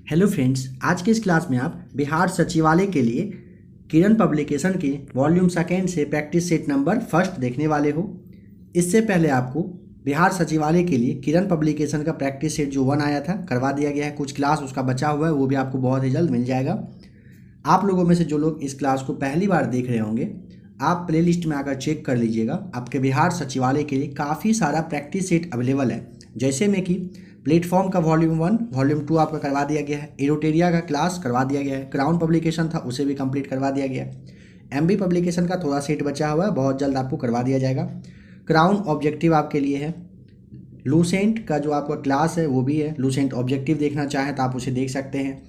Hello friends, आज के इस क्लास में आप बिहार सचिवालय के लिए किरण पब्लिकेशन के वॉल्यूम सेकेंड से प्रैक्टिस सेट नंबर फर्स्ट देखने वाले हो। इससे पहले आपको बिहार सचिवालय के लिए किरण पब्लिकेशन का प्रैक्टिस सेट जो 1 आया था करवा दिया गया है। कुछ क्लास उसका बचा हुआ है, वो भी आपको बहुत ही जल्द मिल जाएगा। आप लोगों में से जो लोग इस क्लास को पहली बार देख रहे होंगे, आप प्लेलिस्ट में आकर चेक कर लीजिएगा। आपके बिहार सचिवालय के लिए काफ़ी सारा प्रैक्टिस सेट अवेलेबल है, जैसे में कि प्लेटफॉर्म का वॉल्यूम 1, वॉल्यूम 2 आपका करवा दिया गया है। एरोटेरिया का क्लास करवा दिया गया है। क्राउन पब्लिकेशन था, उसे भी कंप्लीट करवा दिया गया है। एमबी पब्लिकेशन का थोड़ा सेट बचा हुआ है, बहुत जल्द आपको करवा दिया जाएगा। क्राउन ऑब्जेक्टिव आपके लिए है। लूसेंट का जो आपका क्लास है वो भी है। लूसेंट ऑब्जेक्टिव देखना चाहें तो आप उसे देख सकते हैं।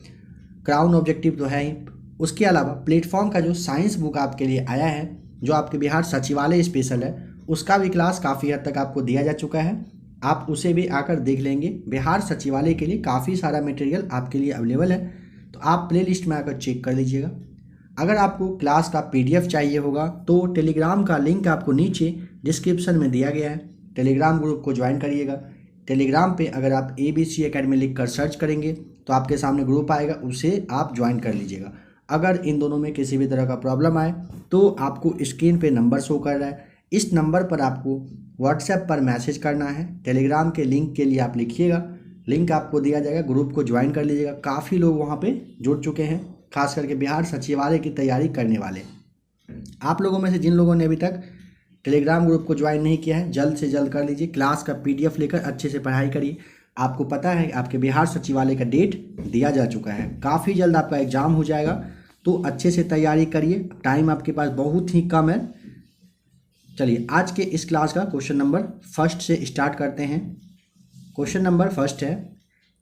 क्राउन ऑब्जेक्टिव तो है ही। उसके अलावा प्लेटफॉर्म का जो साइंस बुक आपके लिए आया है, जो आपके बिहार सचिवालय स्पेशल है, उसका भी क्लास काफ़ी हद तक आपको दिया जा चुका है। आप उसे भी आकर देख लेंगे। बिहार सचिवालय के लिए काफ़ी सारा मटेरियल आपके लिए अवेलेबल है, तो आप प्लेलिस्ट में आकर चेक कर लीजिएगा। अगर आपको क्लास का PDF चाहिए होगा तो टेलीग्राम का लिंक आपको नीचे डिस्क्रिप्शन में दिया गया है। टेलीग्राम ग्रुप को ज्वाइन करिएगा। टेलीग्राम पे अगर आप ABC एकेडमी लिख कर सर्च करेंगे तो आपके सामने ग्रुप आएगा, उसे आप ज्वाइन कर लीजिएगा। अगर इन दोनों में किसी भी तरह का प्रॉब्लम आए तो आपको स्क्रीन पे नंबर शो कर रहा है, इस नंबर पर आपको व्हाट्सएप पर मैसेज करना है। टेलीग्राम के लिंक के लिए आप लिखिएगा, लिंक आपको दिया जाएगा, ग्रुप को ज्वाइन कर लीजिएगा। काफ़ी लोग वहाँ पे जुड़ चुके हैं, खास करके बिहार सचिवालय की तैयारी करने वाले। आप लोगों में से जिन लोगों ने अभी तक टेलीग्राम ग्रुप को ज्वाइन नहीं किया है, जल्द से जल्द कर लीजिए। क्लास का PDF लेकर अच्छे से पढ़ाई करिए। आपको पता है आपके बिहार सचिवालय का डेट दिया जा चुका है, काफ़ी जल्द आपका एग्ज़ाम हो जाएगा, तो अच्छे से तैयारी करिए। टाइम आपके पास बहुत ही कम है। चलिए आज के इस क्लास का क्वेश्चन नंबर फर्स्ट से स्टार्ट करते हैं। क्वेश्चन नंबर फर्स्ट है,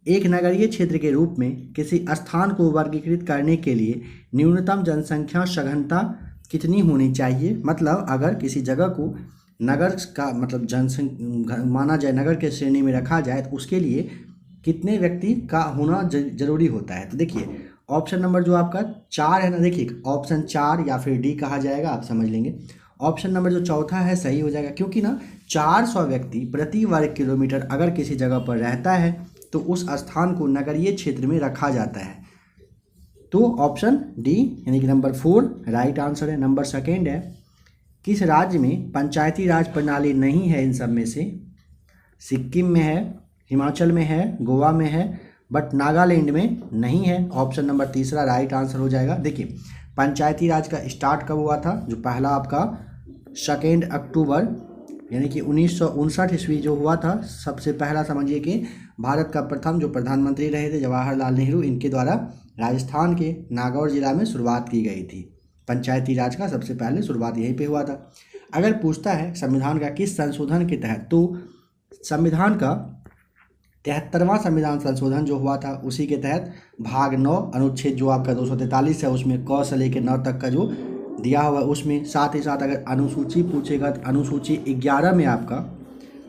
एक नगरीय क्षेत्र के रूप में किसी स्थान को वर्गीकृत करने के लिए न्यूनतम जनसंख्या सघनता कितनी होनी चाहिए। मतलब अगर किसी जगह को नगर का मतलब जनसंख्या माना जाए, नगर के श्रेणी में रखा जाए, तो उसके लिए कितने व्यक्ति का होना जरूरी होता है। तो देखिए ऑप्शन नंबर जो आपका 4 है ना, देखिए ऑप्शन 4 या फिर D कहा जाएगा, आप समझ लेंगे। ऑप्शन नंबर जो चौथा है सही हो जाएगा, क्योंकि ना 400 व्यक्ति प्रति वर्ग किलोमीटर अगर किसी जगह पर रहता है तो उस स्थान को नगरीय क्षेत्र में रखा जाता है। तो ऑप्शन D यानी कि नंबर 4 राइट आंसर है। नंबर सेकेंड है, किस राज्य में पंचायती राज प्रणाली नहीं है इन सब में से। सिक्किम में है, हिमाचल में है, गोवा में है, बट नागालैंड में नहीं है। ऑप्शन नंबर तीसरा राइट आंसर हो जाएगा। देखिए पंचायती राज का स्टार्ट कब हुआ था, जो पहला आपका 2 अक्टूबर यानी कि 1959 ईस्वी जो हुआ था, सबसे पहला समझिए कि भारत का प्रथम जो प्रधानमंत्री रहे थे जवाहरलाल नेहरू, इनके द्वारा राजस्थान के नागौर जिला में शुरुआत की गई थी। पंचायती राज का सबसे पहले शुरुआत यहीं पे हुआ था। अगर पूछता है संविधान का किस संशोधन के तहत, तो संविधान का 73वां संविधान संशोधन जो हुआ था उसी के तहत भाग 9 अनुच्छेद जो आपका 243 है, उसमें क से लेकर 9 तक का जो दिया हुआ है, उसमें साथ ही साथ अगर अनुसूची पूछेगा तो अनुसूची 11 में आपका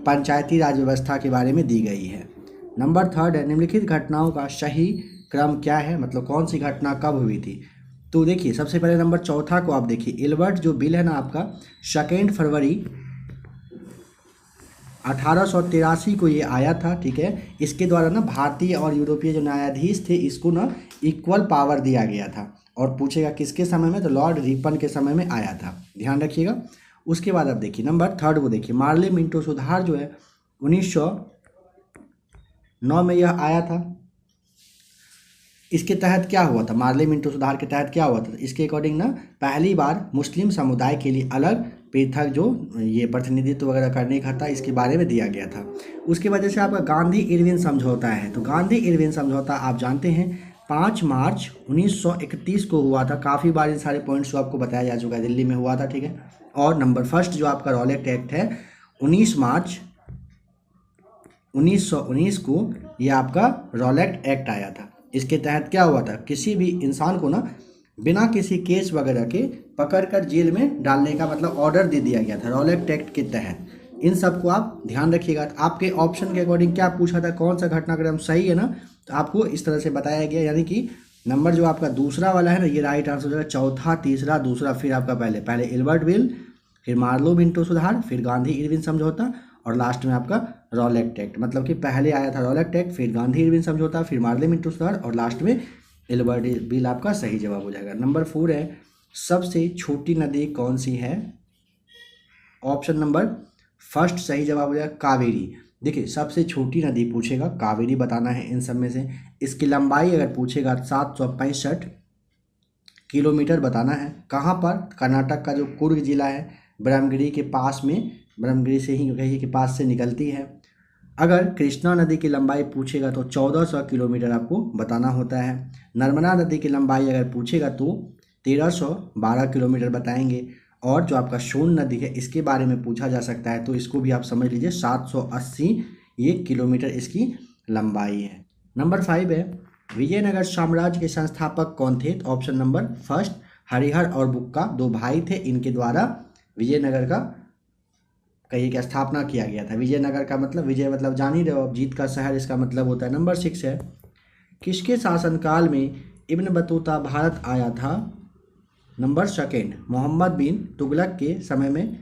पंचायती राज व्यवस्था के बारे में दी गई है। नंबर थर्ड है, निम्नलिखित घटनाओं का सही क्रम क्या है, मतलब कौन सी घटना कब हुई थी। तो देखिए सबसे पहले नंबर चौथा को आप देखिए, एल्बर्ट जो बिल है ना आपका 2 फरवरी 1883 को ये आया था, ठीक है। इसके द्वारा ना भारतीय और यूरोपीय जो न्यायाधीश थे, इसको ना इक्वल पावर दिया गया था। और पूछेगा किसके समय में, तो लॉर्ड रिपन के समय में आया था, ध्यान रखिएगा। उसके बाद आप देखिए नंबर थर्ड को देखिए, मार्ले मिंटो सुधार जो है 1909 में यह आया था। इसके तहत क्या हुआ था, मार्ले मिंटो सुधार के तहत क्या हुआ था, इसके अकॉर्डिंग ना पहली बार मुस्लिम समुदाय के लिए अलग पृथक जो ये प्रतिनिधित्व वगैरह करने का था, इसके बारे में दिया गया था। उसकी वजह से आपका गांधी इरविन समझौता है। तो गांधी इरविन समझौता आप जानते हैं 5 मार्च 1931 को हुआ था। काफ़ी बार इन सारे पॉइंट्स को आपको बताया जा चुका है, दिल्ली में हुआ था, ठीक है। और नंबर फर्स्ट जो आपका रॉलेट एक्ट है 19 मार्च 1919 को ये आपका रॉलेट एक्ट आया था। इसके तहत क्या हुआ था, किसी भी इंसान को ना बिना किसी केस वगैरह के पकड़कर जेल में डालने का मतलब ऑर्डर दे दिया गया था रॉलेट एक्ट के तहत। इन सब को आप ध्यान रखिएगा। आपके ऑप्शन के अकॉर्डिंग क्या पूछा था, कौन सा घटनाक्रम सही है ना, तो आपको इस तरह से बताया गया। यानी कि नंबर जो आपका दूसरा वाला है ना, ये राइट आंसर हो जाएगा। चौथा, तीसरा, दूसरा, फिर आपका पहले एल्बर्ट बिल, फिर मार्लो मिंटो सुधार, फिर गांधी इरविन समझौता, और लास्ट में आपका रॉलेट एक्ट, मतलब कि पहले आया था रॉलेट एक्ट, फिर गांधी इरविन समझौता, फिर पार्लियामेंट और लास्ट में एल्बर्ट बिल आपका सही जवाब हो जाएगा। नंबर 4 है, सबसे छोटी नदी कौन सी है? ऑप्शन नंबर फर्स्ट सही जवाब हो जाएगा कावेरी। देखिए सबसे छोटी नदी पूछेगा, कावेरी बताना है इन सब में से। इसकी लंबाई अगर पूछेगा 765 किलोमीटर बताना है। कहाँ पर? कर्नाटक का जो कुर्ग जिला है, ब्रह्मगिरी के पास में, ब्रह्मगिरी से ही कहिए के पास से निकलती है। अगर कृष्णा नदी की लंबाई पूछेगा तो 1400 किलोमीटर आपको बताना होता है। नर्मदा नदी की लंबाई अगर पूछेगा तो 1312 किलोमीटर बताएंगे। और जो आपका सोन नदी है इसके बारे में पूछा जा सकता है तो इसको भी आप समझ लीजिए 780 ये किलोमीटर इसकी लंबाई है। नंबर 5 है, विजयनगर साम्राज्य के संस्थापक कौन थे? तो ऑप्शन नंबर फर्स्ट हरिहर और बुक्का, दो भाई थे, इनके द्वारा विजयनगर का कहिए कि स्थापना किया गया था। विजयनगर का मतलब, विजय मतलब जान ही रहे हो, जीत का शहर इसका मतलब होता है। नंबर 6 है, किसके शासनकाल में इब्न बतूता भारत आया था? नंबर सेकेंड मोहम्मद बिन तुगलक के समय में।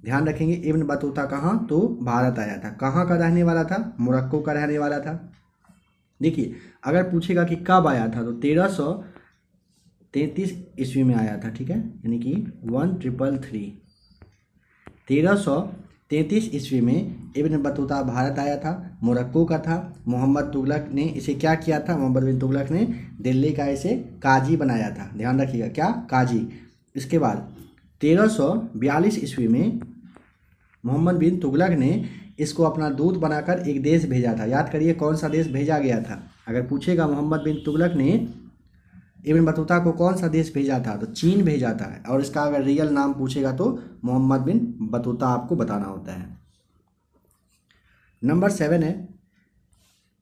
ध्यान रखेंगे इब्न बतूता कहाँ? तो भारत आया था। कहाँ का रहने वाला था? मोरक्को का रहने वाला था। देखिए अगर पूछेगा कि कब आया था तो 1333 ईस्वी में आया था, ठीक है, यानी कि 1333 1333 ईस्वी में इब्न बतूता भारत आया था, मोरक्को का था। मोहम्मद तुगलक ने इसे क्या किया था? मोहम्मद बिन तुगलक ने दिल्ली का इसे काजी बनाया था। ध्यान रखिएगा, क्या? काजी। इसके बाद 1342 ईस्वी में मोहम्मद बिन तुगलक ने इसको अपना दूत बनाकर एक देश भेजा था। याद करिए कौन सा देश भेजा गया था? अगर पूछेगा मोहम्मद बिन तुगलक ने इब्न बतूता को कौन सा देश भेजा था तो चीन भेजा था। और इसका अगर रियल नाम पूछेगा तो मोहम्मद बिन बतूता आपको बताना होता है। नंबर 7 है,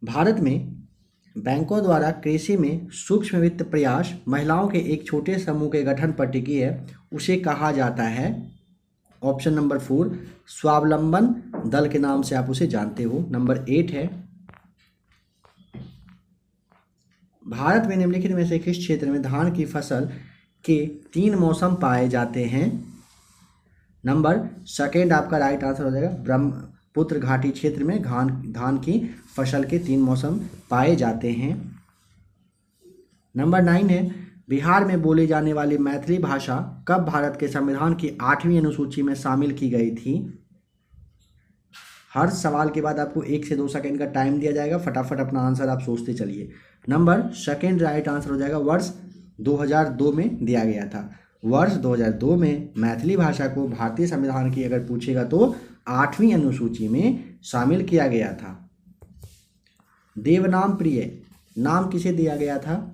भारत में बैंकों द्वारा कृषि में सूक्ष्म वित्त प्रयास महिलाओं के एक छोटे समूह के गठन पर टिकी है, उसे कहा जाता है? ऑप्शन नंबर 4 स्वावलंबन दल के नाम से आप उसे जानते हो। नंबर 8 है, भारत में निम्नलिखित में से किस क्षेत्र में धान की फसल के 3 मौसम पाए जाते हैं? नंबर सेकेंड आपका राइट आंसर हो जाएगा, ब्रह्मपुत्र घाटी क्षेत्र में धान की फसल के 3 मौसम पाए जाते हैं। नंबर 9 है, बिहार में बोली जाने वाली मैथिली भाषा कब भारत के संविधान की 8वीं अनुसूची में शामिल की गई थी? हर सवाल के बाद आपको 1 से 2 सेकंड का टाइम दिया जाएगा, फटाफट अपना आंसर आप सोचते चलिए। नंबर सेकेंड राइट आंसर हो जाएगा, वर्ष 2002 में दिया गया था। वर्ष 2002 में मैथिली भाषा को भारतीय संविधान की अगर पूछेगा तो 8वीं अनुसूची में शामिल किया गया था। देवनाम प्रिय नाम किसे दिया गया था?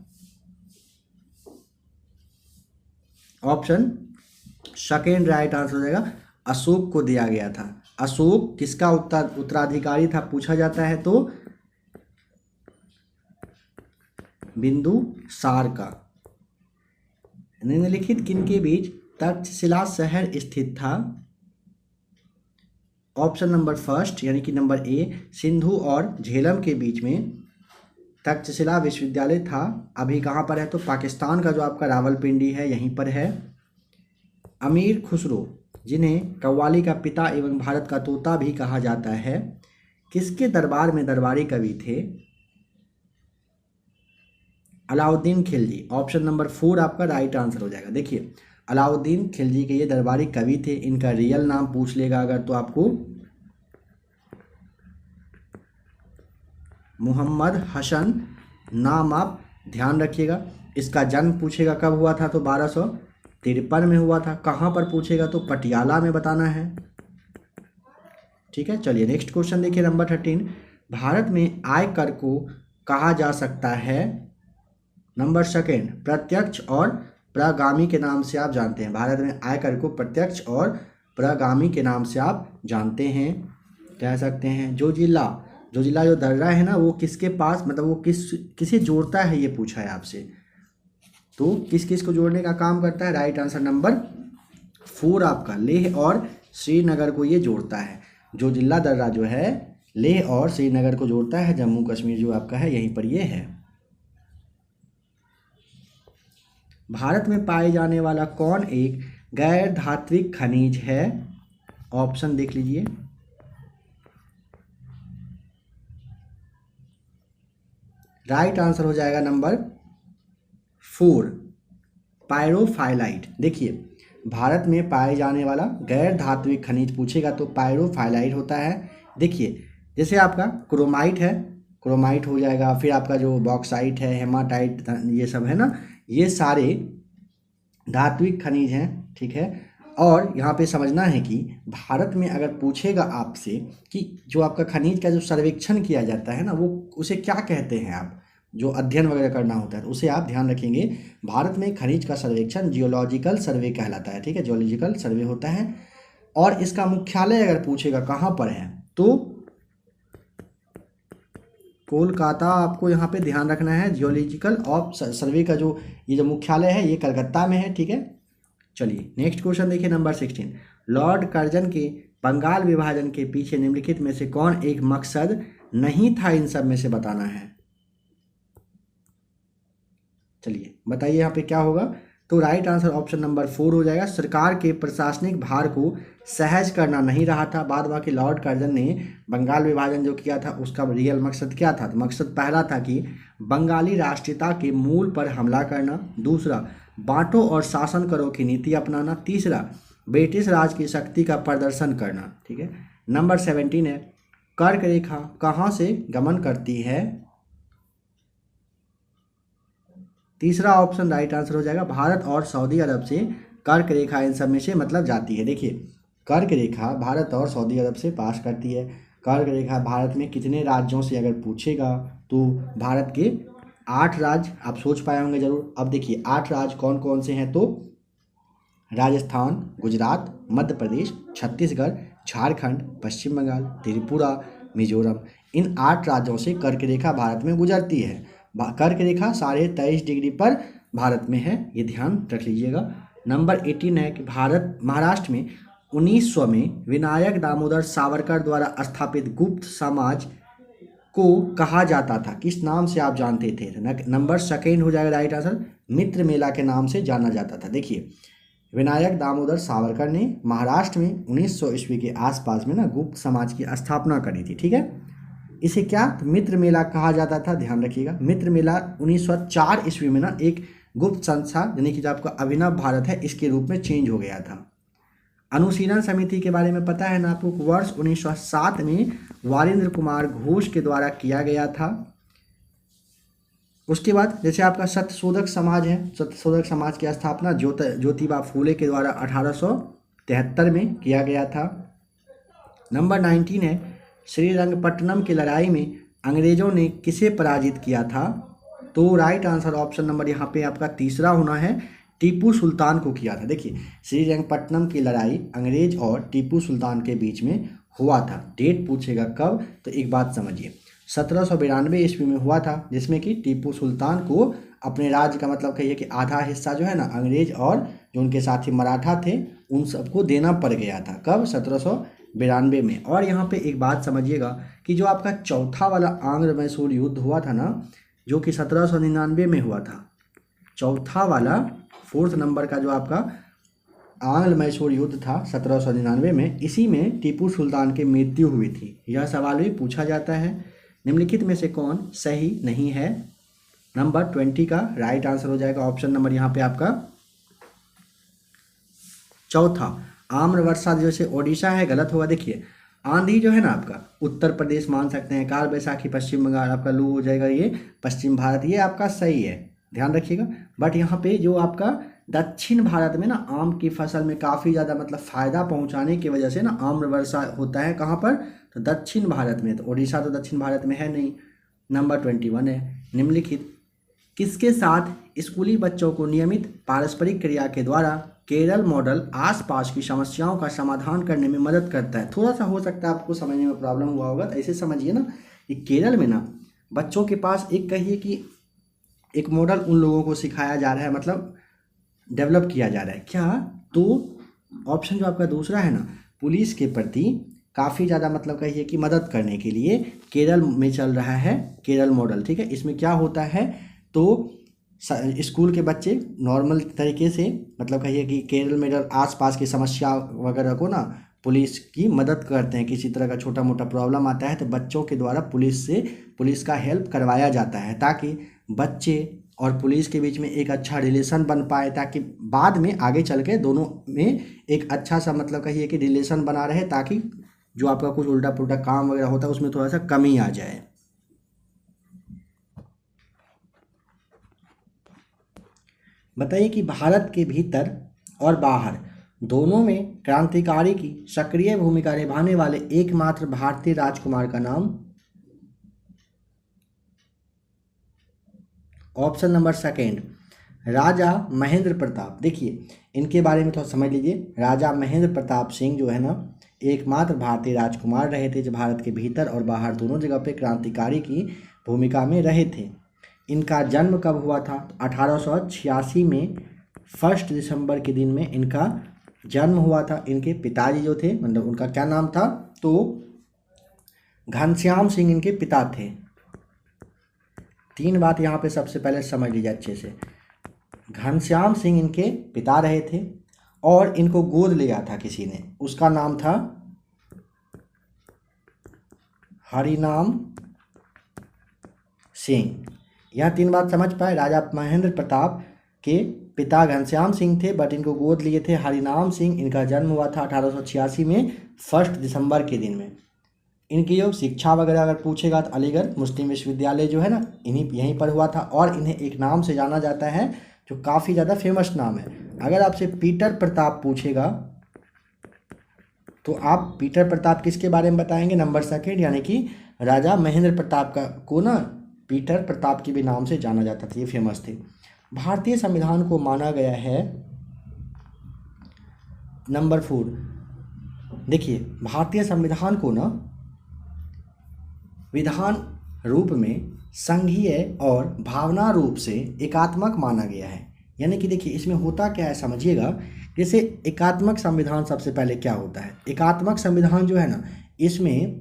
ऑप्शन सेकेंड राइट आंसर हो जाएगा, अशोक को दिया गया था। अशोक किसका उत्तराधिकारी था पूछा जाता है तो बिंदुसार का। निम्नलिखित किनके बीच तक्षशिला शहर स्थित था? ऑप्शन नंबर फर्स्ट यानी कि नंबर ए सिंधु और झेलम के बीच में तक्षशिला विश्वविद्यालय था। अभी कहाँ पर है तो पाकिस्तान का जो आपका रावलपिंडी है यहीं पर है। अमीर खुसरो जिन्हें कव्वाली का पिता एवं भारत का तोता भी कहा जाता है, किसके दरबार में दरबारी कवि थे? अलाउद्दीन खिलजी। ऑप्शन नंबर 4 आपका राइट आंसर हो जाएगा। देखिए अलाउद्दीन खिलजी के ये दरबारी कवि थे। इनका रियल नाम पूछ लेगा अगर तो आपको मोहम्मद हसन नाम आप ध्यान रखिएगा। इसका जन्म पूछेगा कब हुआ था तो 1253 में हुआ था। कहाँ पर पूछेगा तो पटियाला में बताना है। ठीक है, चलिए नेक्स्ट क्वेश्चन देखिए नंबर 13। भारत में आय कर को कहा जा सकता है? नंबर सेकेंड प्रत्यक्ष और प्रगामी के नाम से आप जानते हैं। भारत में आयकर को प्रत्यक्ष और प्रगामी के नाम से आप जानते हैं, कह सकते हैं। जो जिला जो दर्रा है ना वो किसके पास, मतलब वो किसे जोड़ता है ये पूछा है आपसे, तो किस किस को जोड़ने का काम करता है? राइट आंसर नंबर 4 आपका लेह और श्रीनगर को ये जोड़ता है। जो जिला दर्रा जो है लेह और श्रीनगर को जोड़ता है, जम्मू कश्मीर जो आपका है यहीं पर ये है। भारत में पाए जाने वाला कौन एक गैर धात्विक खनिज है? ऑप्शन देख लीजिए। राइट आंसर हो जाएगा नंबर 4 पायरोफाइलाइट। देखिए भारत में पाए जाने वाला गैर धात्विक खनिज पूछेगा तो पायरोफाइलाइट होता है। देखिए जैसे आपका क्रोमाइट है, क्रोमाइट हो जाएगा, फिर आपका जो बॉक्साइट है, हेमाटाइट, ये सब है ना, ये सारे धात्विक खनिज हैं, ठीक है। और यहाँ पे समझना है कि भारत में अगर पूछेगा आपसे कि जो आपका खनिज का जो सर्वेक्षण किया जाता है ना, वो उसे क्या कहते हैं, आप जो अध्ययन वगैरह करना होता है उसे आप ध्यान रखेंगे। भारत में खनिज का सर्वेक्षण जियोलॉजिकल सर्वे कहलाता है, ठीक है, जियोलॉजिकल सर्वे होता है। और इसका मुख्यालय अगर पूछेगा कहाँ पर है तो कोलकाता, आपको यहाँ पे ध्यान रखना है। जियोलॉजिकल ऑफ सर्वे का जो ये जो मुख्यालय है ये कलकत्ता में है, ठीक है। चलिए नेक्स्ट क्वेश्चन देखिए नंबर 16। लॉर्ड कर्जन के बंगाल विभाजन के पीछे निम्नलिखित में से कौन एक मकसद नहीं था, इन सब में से बताना है। चलिए बताइए यहाँ पे क्या होगा। तो राइट आंसर ऑप्शन नंबर 4 हो जाएगा। सरकार के प्रशासनिक भार को सहज करना नहीं रहा था। बाद बाकी लॉर्ड कर्जन ने बंगाल विभाजन जो किया था उसका रियल मकसद क्या था। तो मकसद पहला था कि बंगाली राष्ट्रीयता के मूल पर हमला करना, दूसरा बांटो और शासन करो की नीति अपनाना, तीसरा ब्रिटिश राज की शक्ति का प्रदर्शन करना, ठीक है। नंबर 17 है कर्क रेखा कहाँ से गमन करती है। तीसरा ऑप्शन राइट आंसर हो जाएगा। भारत और सऊदी अरब से कर्क रेखा इन सब में से मतलब जाती है। देखिए कर्क रेखा भारत और सऊदी अरब से पास करती है। कर्क रेखा भारत में कितने राज्यों से अगर पूछेगा तो भारत के 8 राज्य, आप सोच पाए होंगे जरूर। अब देखिए 8 राज्य कौन कौन से हैं तो राजस्थान, गुजरात, मध्य प्रदेश, छत्तीसगढ़, झारखंड, पश्चिम बंगाल, त्रिपुरा, मिजोरम। इन 8 राज्यों से कर्क रेखा भारत में गुजरती है। कर्क रेखा 23.5 डिग्री पर भारत में है, ये ध्यान रख लीजिएगा। नंबर 18 है कि भारत महाराष्ट्र में 1900 में विनायक दामोदर सावरकर द्वारा स्थापित गुप्त समाज को कहा जाता था, किस नाम से आप जानते थे। नंबर 2 हो जाएगा राइट आंसर, मित्र मेला के नाम से जाना जाता था। देखिए विनायक दामोदर सावरकर ने महाराष्ट्र में 1900 ईस्वी के आसपास में ना गुप्त समाज की स्थापना करी थी, ठीक है। इसे क्या मित्र मेला कहा जाता था, ध्यान रखिएगा। मित्र मेला 1904 ईस्वी में ना एक गुप्त संस्था यानी कि जो आपका अभिनव भारत है इसके रूप में चेंज हो गया था। अनुशीलन समिति के बारे में पता है ना आपको, वर्ष 1907 में वारिंद्र कुमार घोष के द्वारा किया गया था। उसके बाद जैसे आपका सत्यशोधक समाज है, सत्यशोधक समाज की स्थापना ज्योतिबा फूले के द्वारा 1873 में किया गया था। नंबर 19 है श्रीरंगपट्टनम की लड़ाई में अंग्रेजों ने किसे पराजित किया था। तो राइट आंसर ऑप्शन नंबर यहाँ पे आपका तीसरा होना है, टीपू सुल्तान को किया था। देखिए श्रीरंगपट्टनम की लड़ाई अंग्रेज और टीपू सुल्तान के बीच में हुआ था। डेट पूछेगा कब तो एक बात समझिए 1792 ईस्वी में हुआ था, जिसमें कि टीपू सुल्तान को अपने राज्य का मतलब कहिए कि आधा हिस्सा जो है ना अंग्रेज और जो उनके साथी मराठा थे उन सबको देना पड़ गया था। कब 1792 में। और यहाँ पे एक बात समझिएगा कि जो आपका चौथा वाला आंग्ल मैसूर युद्ध हुआ था ना, जो कि 1799 में हुआ था, चौथा वाला 4th नंबर का जो आपका आंग्ल मैसूर युद्ध था 1799 में, इसी में टीपू सुल्तान की मृत्यु हुई थी। यह सवाल भी पूछा जाता है। निम्नलिखित में से कौन सही नहीं है। नंबर 20 का राइट आंसर हो जाएगा ऑप्शन नंबर यहाँ पे आपका चौथा। आम्र वर्षा जैसे ओडिशा है, गलत होगा। देखिए आंधी जो है ना आपका उत्तर प्रदेश मान सकते हैं, काल बैसाखी पश्चिम बंगाल, आपका लू हो जाएगा ये पश्चिम भारत, ये आपका सही है, ध्यान रखिएगा। बट यहाँ पे जो आपका दक्षिण भारत में ना आम की फसल में काफ़ी ज़्यादा मतलब फ़ायदा पहुँचाने की वजह से ना आम्र वर्षा होता है। कहाँ पर तो दक्षिण भारत में। तो ओडिशा तो दक्षिण भारत में है नहीं। नंबर 21 है निम्नलिखित किसके साथ स्कूली बच्चों को नियमित पारस्परिक क्रिया के द्वारा केरल मॉडल आसपास की समस्याओं का समाधान करने में मदद करता है। थोड़ा सा हो सकता है आपको समझने में प्रॉब्लम हुआ होगा, तो ऐसे समझिए ना कि केरल में ना बच्चों के पास एक कहिए कि एक मॉडल उन लोगों को सिखाया जा रहा है, मतलब डेवलप किया जा रहा है। क्या तो ऑप्शन जो आपका दूसरा है ना, पुलिस के प्रति काफ़ी ज़्यादा मतलब कहिए कि मदद करने के लिए केरल में चल रहा है केरल मॉडल, ठीक है। इसमें क्या होता है तो स्कूल के बच्चे नॉर्मल तरीके से मतलब कहिए कि केरल में आसपास की समस्या वगैरह को ना पुलिस की मदद करते हैं। किसी तरह का छोटा मोटा प्रॉब्लम आता है तो बच्चों के द्वारा पुलिस का हेल्प करवाया जाता है, ताकि बच्चे और पुलिस के बीच में एक अच्छा रिलेशन बन पाए, ताकि बाद में आगे चल के दोनों में एक अच्छा सा मतलब कहिए कि रिलेशन बना रहे, ताकि जो आपका कुछ उल्टा पुल्टा काम वगैरह होता है उसमें थोड़ा सा कमी आ जाए। बताइए कि भारत के भीतर और बाहर दोनों में क्रांतिकारी की सक्रिय भूमिका निभाने वाले एकमात्र भारतीय राजकुमार का नाम। ऑप्शन नंबर सेकेंड, राजा महेंद्र प्रताप। देखिए इनके बारे में थोड़ा समझ लीजिए। राजा महेंद्र प्रताप सिंह जो है ना, एकमात्र भारतीय राजकुमार रहे थे जो भारत के भीतर और बाहर दोनों जगह पे क्रांतिकारी की भूमिका में रहे थे। इनका जन्म कब हुआ था? 1886 में 1 दिसंबर के दिन में इनका जन्म हुआ था। इनके पिताजी जो थे, मतलब उनका क्या नाम था, तो घनश्याम सिंह इनके पिता थे। 3 बात यहाँ पे सबसे पहले समझ लीजिए अच्छे से। घनश्याम सिंह इनके पिता रहे थे और इनको गोद लिया था किसी ने, उसका नाम था हरिनाम सिंह। यह 3 बात समझ पाए। राजा महेंद्र प्रताप के पिता घनश्याम सिंह थे, बट इनको गोद लिए थे हरिनाम सिंह। इनका जन्म हुआ था 1886 में 1 दिसंबर के दिन में। इनकी जो शिक्षा वगैरह अगर पूछेगा तो अलीगढ़ मुस्लिम विश्वविद्यालय जो है ना, यहीं पर हुआ था। और इन्हें एक नाम से जाना जाता है जो काफ़ी ज़्यादा फेमस नाम है। अगर आपसे पीटर प्रताप पूछेगा तो आप पीटर प्रताप किसके बारे में बताएंगे? नंबर सेकेंड, यानी कि राजा महेंद्र प्रताप को ना पीटर प्रताप के भी नाम से जाना जाता था, ये फेमस थे। भारतीय संविधान को माना गया है नंबर 4। देखिए भारतीय संविधान को ना विधान रूप में संघीय और भावना रूप से एकात्मक माना गया है। यानी कि देखिए इसमें होता क्या है समझिएगा। जैसे एकात्मक संविधान सबसे पहले क्या होता है? एकात्मक संविधान जो है ना, इसमें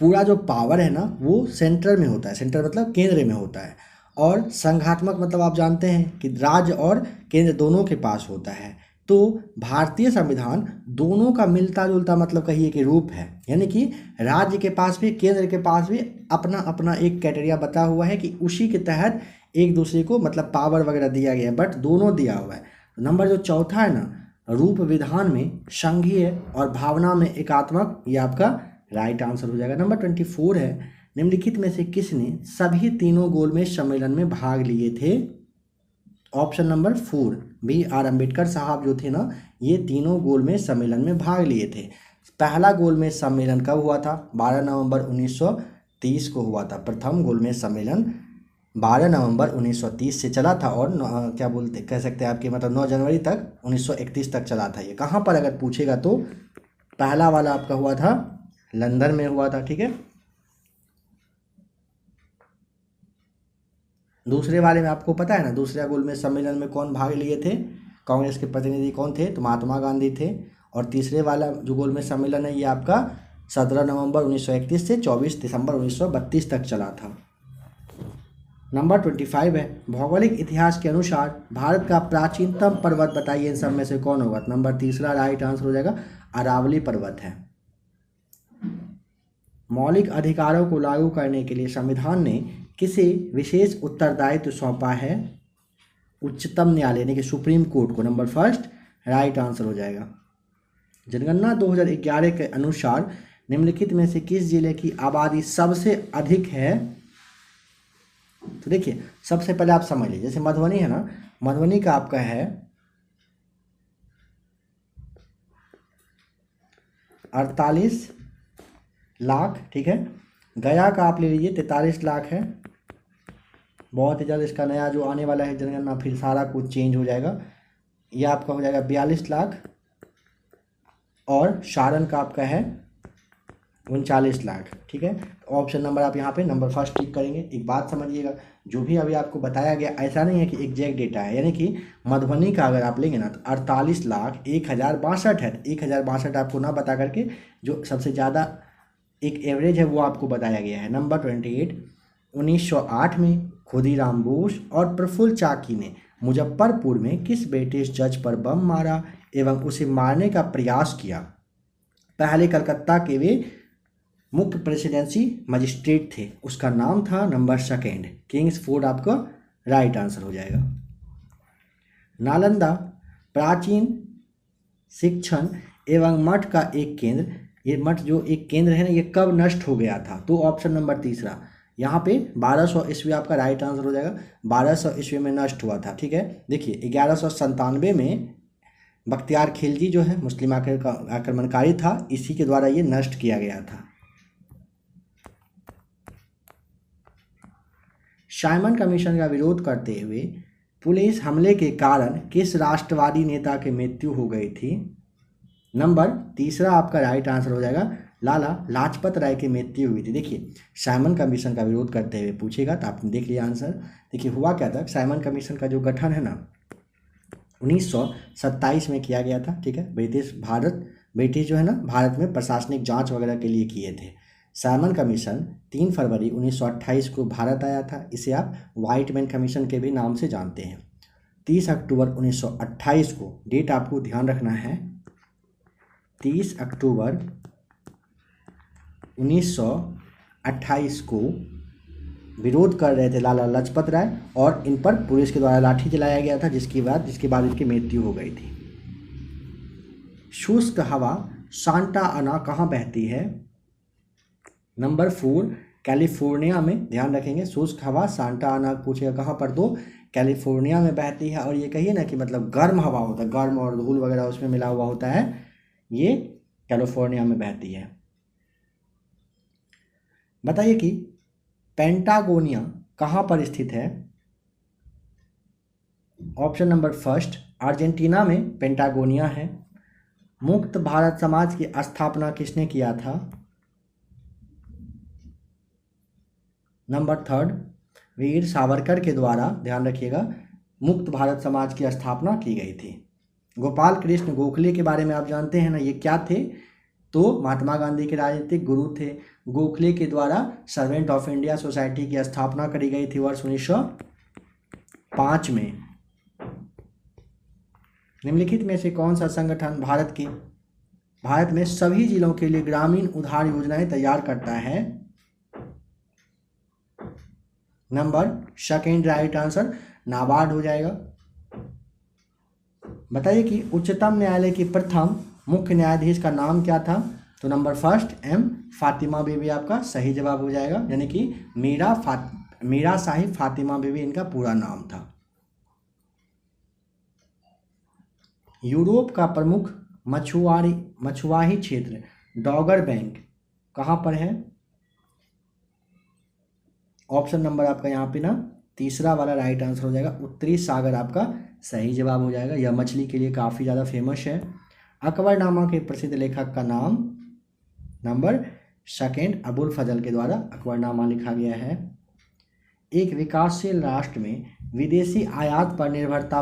पूरा जो पावर है ना वो सेंटर में होता है। सेंटर मतलब केंद्र में होता है। और संघात्मक मतलब आप जानते हैं कि राज्य और केंद्र दोनों के पास होता है। तो भारतीय संविधान दोनों का मिलता जुलता मतलब कहिए कि रूप है। यानी कि राज्य के पास भी केंद्र के पास भी अपना अपना एक क्राइटेरिया बता हुआ है कि उसी के तहत एक दूसरे को मतलब पावर वगैरह दिया गया है, बट दोनों दिया हुआ है। नंबर जो चौथा है ना, रूप विधान में संघीय और भावना में एकात्मक, ये आपका राइट आंसर हो जाएगा। नंबर 24 है, निम्नलिखित में से किसने सभी तीनों गोलमेज सम्मेलन में भाग लिए थे? Option number 4, B.R. अम्बेडकर साहब जो थे ना, ये तीनों गोलमेज सम्मेलन में भाग लिए थे। पहला गोलमेज सम्मेलन कब हुआ था? 12 नवंबर 1930 को हुआ था। प्रथम गोलमेज सम्मेलन 12 नवंबर 1930 से चला था और क्या बोलते कह सकते हैं आपके मतलब 9 जनवरी तक 1931 तक चला था। ये कहाँ पर अगर पूछेगा तो पहला वाला आपका हुआ था लंदन में हुआ था, ठीक है। दूसरे वाले में आपको पता है ना, दूसरे गोलमेज सम्मेलन में कौन भाग लिए थे? कांग्रेस के प्रतिनिधि कौन थे? तो महात्मा गांधी थे। और तीसरे वाला जो गोलमेज सम्मेलन है ये आपका 17 नवंबर 1931 से 24 दिसंबर 1932 तक चला था। नंबर 25 है, भौगोलिक इतिहास के अनुसार भारत का प्राचीनतम पर्वत बताइए इन सब में से कौन होगा? नंबर तीसरा राइट आंसर हो जाएगा, अरावली पर्वत है। मौलिक अधिकारों को लागू करने के लिए संविधान ने किसे विशेष उत्तरदायित्व सौंपा है? उच्चतम न्यायालय यानी कि सुप्रीम कोर्ट को। नंबर फर्स्ट राइट आंसर हो जाएगा। जनगणना 2011 के अनुसार निम्नलिखित में से किस जिले की आबादी सबसे अधिक है? तो देखिए सबसे पहले आप समझ लीजिए, जैसे मधुबनी है ना, मधुबनी का आपका है 48 लाख, ठीक है। गया का आप ले लीजिए 43 लाख है। बहुत ही जल्द इसका नया जो आने वाला है जनगणना फिर सारा कुछ चेंज हो जाएगा। ये आपका हो जाएगा 42 लाख और सारण का आपका है 39 लाख, ठीक है। तो ऑप्शन नंबर आप यहाँ पे नंबर फर्स्ट टिक करेंगे। एक बात समझिएगा, जो भी अभी आपको बताया गया ऐसा नहीं है कि एग्जैक्ट डेटा है। यानी कि मधुबनी का अगर आप लेंगे ना तो 48 लाख 1062 है। 1062 आपको ना बता करके जो सबसे ज़्यादा एक एवरेज है वो आपको बताया गया है। नंबर 28, 1908 में खुदीराम बोस और प्रफुल्ल चाकी ने मुजफ्फरपुर में किस ब्रिटिश जज पर बम मारा एवं उसे मारने का प्रयास किया? पहले कलकत्ता के वे मुख्य प्रेसिडेंसी मजिस्ट्रेट थे, उसका नाम था नंबर सेकेंड किंग्सफोर्ड, आपका राइट आंसर हो जाएगा। नालंदा प्राचीन शिक्षण एवं मठ का एक केंद्र, ये मठ जो एक केंद्र है ना, ये कब नष्ट हो गया था? तो ऑप्शन नंबर तीसरा यहाँ पे 1200 ईस्वी आपका राइट आंसर हो जाएगा। 1200 ईस्वी में नष्ट हुआ था, ठीक है। देखिए 1197 में बख्तियार खिलजी जो है मुस्लिम आक्रमणकारी था, इसी के द्वारा ये नष्ट किया गया था। साइमन कमीशन का विरोध करते हुए पुलिस हमले के कारण किस राष्ट्रवादी नेता की मृत्यु हो गई थी? नंबर तीसरा आपका राइट आंसर हो जाएगा, लाला लाजपत राय की मृत्यु हुई थी। देखिए साइमन कमीशन का विरोध करते हुए पूछेगा तो आपने देख लिया आंसर। देखिए हुआ क्या था, साइमन कमीशन का जो गठन है ना 1927 में किया गया था, ठीक है। ब्रिटिश जो है ना भारत में प्रशासनिक जांच वगैरह के लिए किए थे। साइमन कमीशन 3 फरवरी 1928 को भारत आया था। इसे आप व्हाइट मैन कमीशन के भी नाम से जानते हैं। 30 अक्टूबर 1928 को, डेट आपको ध्यान रखना है, 30 अक्टूबर 1928 को विरोध कर रहे थे लाला लाजपत राय, और इन पर पुलिस के द्वारा लाठी चलाया गया था, जिसके बाद इनकी मृत्यु हो गई थी। शुष्क हवा सांता आना कहाँ बहती है? नंबर 4 कैलिफोर्निया में, ध्यान रखेंगे। शुष्क हवा सांता आना पूछेगा कहाँ पर, तो कैलिफोर्निया में बहती है। और ये कहिए ना कि मतलब गर्म हवा होता है, गर्म और धूल वगैरह उसमें मिला हुआ होता है, ये कैलिफोर्निया में बहती है। बताइए कि पेंटागोनिया कहाँ पर स्थित है? ऑप्शन नंबर फर्स्ट अर्जेंटीना में पेंटागोनिया है। मुक्त भारत समाज की स्थापना किसने किया था? नंबर थर्ड वीर सावरकर के द्वारा, ध्यान रखिएगा, मुक्त भारत समाज की स्थापना की गई थी। गोपाल कृष्ण गोखले के बारे में आप जानते हैं ना, ये क्या थे? तो महात्मा गांधी के राजनीतिक गुरु थे। गोखले के द्वारा सर्वेंट ऑफ इंडिया सोसाइटी की स्थापना करी गई थी वर्ष 1905 में। निम्नलिखित में से कौन सा संगठन भारत में सभी जिलों के लिए ग्रामीण उधार योजनाएं तैयार करता है? Number second right answer NABARD हो जाएगा। बताइए कि उच्चतम न्यायालय की प्रथम मुख्य न्यायाधीश का नाम क्या था? तो नंबर फर्स्ट एम फातिमा बीबी आपका सही जवाब हो जाएगा, यानी कि मीरा साहिब फातिमा बीबी इनका पूरा नाम था। यूरोप का प्रमुख मछुआही क्षेत्र डॉगर बैंक कहाँ पर है? ऑप्शन नंबर आपका यहाँ पे ना तीसरा वाला राइट आंसर हो जाएगा, उत्तरी सागर आपका सही जवाब हो जाएगा। यह मछली के लिए काफ़ी ज़्यादा फेमस है। अकबरनामा के प्रसिद्ध लेखक का नाम? नंबर सेकेंड अबुल फजल के द्वारा अकबरनामा लिखा गया है। एक विकासशील राष्ट्र में विदेशी आयात पर निर्भरता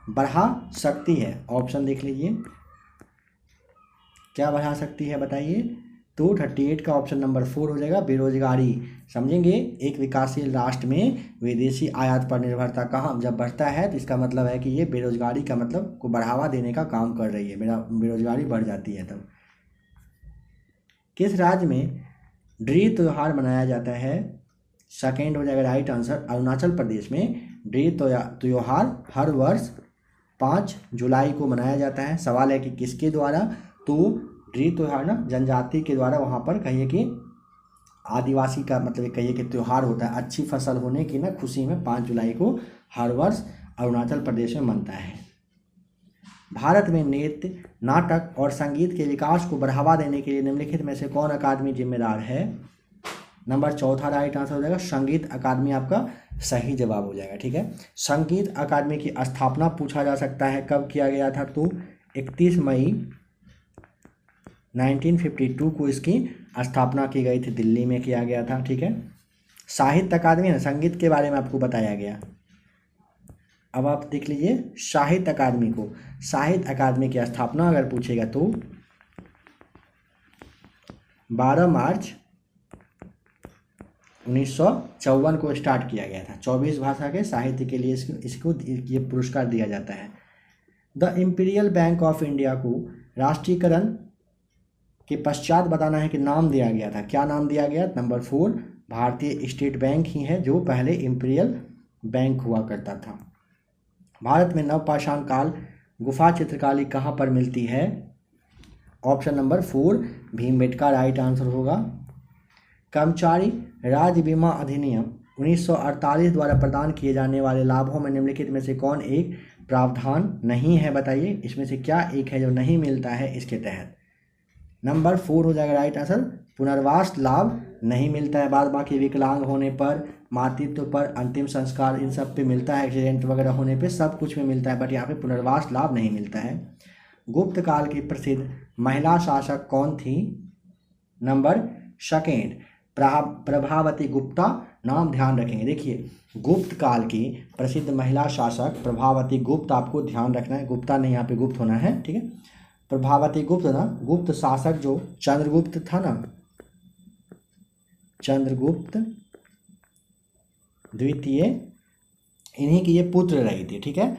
बढ़ा सकती है? ऑप्शन देख लीजिए, क्या बढ़ा सकती है बताइए? तो 38 का ऑप्शन नंबर 4 हो जाएगा, बेरोजगारी। समझेंगे, एक विकासशील राष्ट्र में विदेशी आयात पर निर्भरता कहाँ जब बढ़ता है तो इसका मतलब है कि ये बेरोजगारी का मतलब को बढ़ावा देने का काम कर रही है, बेरोजगारी बढ़ जाती है तब। किस राज्य में ड्री त्योहार मनाया जाता है? सेकेंड हो जाएगा राइट आंसर, अरुणाचल प्रदेश में ड्री त्योहार हर वर्ष 5 जुलाई को मनाया जाता है। सवाल है कि किसके द्वारा? तो ड्री त्योहार ना जनजाति के द्वारा वहाँ पर कहिए कि आदिवासी का मतलब कहिए कि त्यौहार होता है, अच्छी फसल होने की ना खुशी में 5 जुलाई को हर वर्ष अरुणाचल प्रदेश में मनता है। भारत में नृत्य, नाटक और संगीत के विकास को बढ़ावा देने के लिए निम्नलिखित में से कौन अकादमी जिम्मेदार है? नंबर चौथा राइट आंसर हो जाएगा, संगीत अकादमी आपका सही जवाब हो जाएगा, ठीक है। संगीत अकादमी की स्थापना पूछा जा सकता है कब किया गया था? तो 31 मई 1952 को इसकी स्थापना की गई थी, दिल्ली में किया गया था, ठीक है। साहित्य अकादमी है, संगीत के बारे में आपको बताया गया। अब आप देख लीजिए साहित्य अकादमी को, साहित्य अकादमी की स्थापना अगर पूछेगा तो 12 मार्च 1954 को स्टार्ट किया गया था। 24 भाषा के साहित्य के लिए इसको ये पुरस्कार दिया जाता है। The imperial bank of India को राष्ट्रीयकरण के पश्चात बताना है कि नाम दिया गया था। क्या नाम दिया गया? नंबर 4 भारतीय स्टेट बैंक ही है, जो पहले इंपीरियल बैंक हुआ करता था। भारत में नवपाषाण काल गुफा चित्रकारी कहाँ पर मिलती है? Option number 4 Bhimbetka right answer होगा। कर्मचारी राज्य बीमा अधिनियम 1948 द्वारा प्रदान किए जाने वाले लाभों में निम्नलिखित में से कौन एक प्रावधान नहीं है? बताइए इसमें से क्या एक है जो नहीं मिलता है इसके तहत? नंबर 4 हो जाएगा राइट आंसर। पुनर्वास लाभ नहीं मिलता है। बाद बाकी विकलांग होने पर, मातृत्व पर, अंतिम संस्कार, इन सब पे मिलता है। एक्सीडेंट वगैरह होने पे सब कुछ में मिलता है, बट यहाँ पे पुनर्वास लाभ नहीं मिलता है। गुप्त काल की प्रसिद्ध महिला शासक कौन थी? नंबर 2 प्रभावती गुप्ता। नाम ध्यान रखेंगे। देखिए गुप्त काल की प्रसिद्ध महिला शासक प्रभावती गुप्त, आपको ध्यान रखना है, गुप्ता नहीं यहाँ पे गुप्त होना है, ठीक है। प्रभावती गुप्त ना, गुप्त शासक जो चंद्रगुप्त था ना, चंद्रगुप्त द्वितीय, इन्हीं की ये पुत्र रही थी, ठीक है।